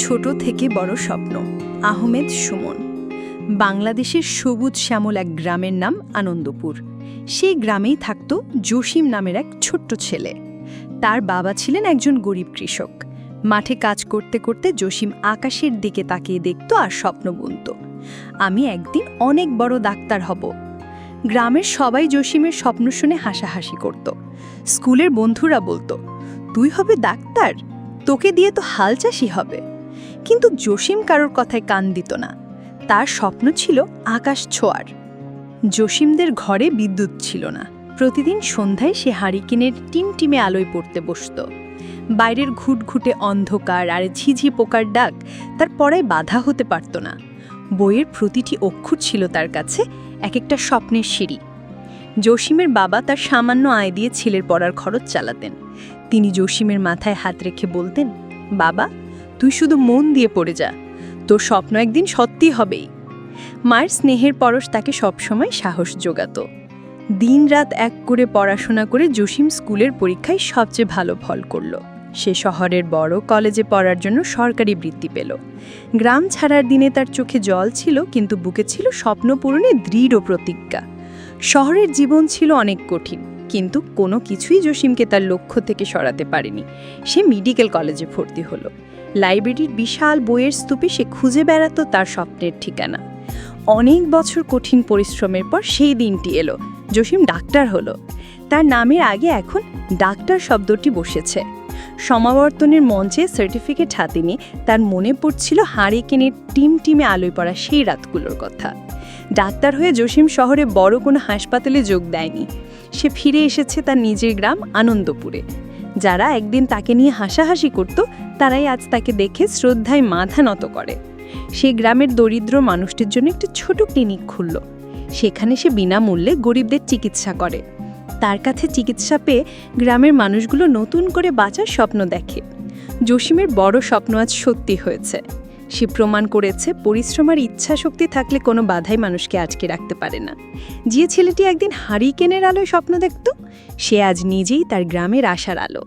ছোট থেকে বড় স্বপ্ন। আহমেদ সুমন। বাংলাদেশের সবুজ শ্যামল এক গ্রামের নাম আনন্দপুর। সেই গ্রামেই থাকত জসিম নামের এক ছোট্ট ছেলে। তার বাবা ছিলেন একজন গরিব কৃষক। মাঠে কাজ করতে করতে জসিম আকাশের দিকে তাকিয়ে দেখত আর স্বপ্ন বুনত, আমি একদিন অনেক বড় ডাক্তার হব। গ্রামের সবাই জসিমের স্বপ্ন শুনে হাসাহাসি করত। স্কুলের বন্ধুরা বলতো, তুই হবে ডাক্তার, তোকে দিয়ে তো হাল চাষি হবে। কিন্তু জসিম কারোর কথায় কান দিত না। তার স্বপ্ন ছিল আকাশ ছোঁয়ার। জসিমদের ঘরে বিদ্যুৎ ছিল না। প্রতিদিন সন্ধ্যায় সে হারিকেনের টিমটিমে আলোয় পড়তে বসত। বাইরের ঘুটঘুটে অন্ধকার আর ঝিঝি পোকার ডাক তার পড়ায় বাধা হতে পারত না। বইয়ের প্রতিটি অক্ষর ছিল তার কাছে এক একটা স্বপ্নের সিঁড়ি। জসিমের বাবা তার সামান্য আয় দিয়ে ছেলের পড়ার খরচ চালাতেন। তিনি জসিমের মাথায় হাত রেখে বলতেন, বাবা, তুই শুধু মন দিয়ে পড়ে যা, তোর স্বপ্ন একদিন সত্যি হবেই। মায়ের স্নেহের পরশ তাকে সবসময় সাহস জোগাত। দিনরাত এক করে পড়াশোনা করে জসিম স্কুলের পরীক্ষায় সবচেয়ে ভালো ফল করল। সে শহরের বড় কলেজে পড়ার জন্য সরকারি বৃত্তি পেল। গ্রাম ছাড়ার দিনে তার চোখে জল ছিল, কিন্তু বুকে ছিল স্বপ্ন পূরণে দৃঢ় প্রতিজ্ঞা। শহরের জীবন ছিল অনেক কঠিন, কিন্তু কোনো কিছুই জসিমকে তার লক্ষ্য থেকে সরাতে পারেনি। সে মেডিকেল কলেজে ভর্তি হলো। লাইব্রেরির বিশাল বইয়ের স্তূপে সে খুঁজে বেড়াত তার স্বপ্নের ঠিকানা। অনেক বছর কঠিন পরিশ্রমের পর সেই দিনটি এলো, জসিম ডাক্তার হলো। তার নামের আগে এখন ডাক্তার শব্দটি বসেছে। সমাবর্তনের মঞ্চে সার্টিফিকেট হাতে নিয়ে তার মনে পড়ছিল হারিকেনের টিমটিমে আলোয় পড়া সেই রাতগুলোর কথা। ডাক্তার হয়ে জসিম শহরে বড় কোনো হাসপাতালে যোগ দেয়নি। সে ফিরে এসেছে তার নিজের গ্রাম আনন্দপুরে। যারা একদিন তাকে নিয়ে হাসাহাসি করত, তারাই আজ তাকে দেখে শ্রদ্ধায় মাথা নত করে। সে গ্রামের দরিদ্র মানুষটির জন্য একটি ছোট ক্লিনিক খুলল। সেখানে সে বিনামূল্যে গরিবদের চিকিৎসা করে। তার কাছে চিকিৎসা পেয়ে গ্রামের মানুষগুলো নতুন করে বাঁচার স্বপ্ন দেখে। জসিমের বড় স্বপ্ন আজ সত্যি হয়েছে। সে প্রমাণ করেছে পরিশ্রম আর ইচ্ছা শক্তি থাকলে কোনো বাধাই মানুষকে আটকে রাখতে পারে না। যে ছেলেটি একদিন হারিকেনের আলোয় স্বপ্ন দেখত, সে আজ নিজেই তার গ্রামের আশার আলো।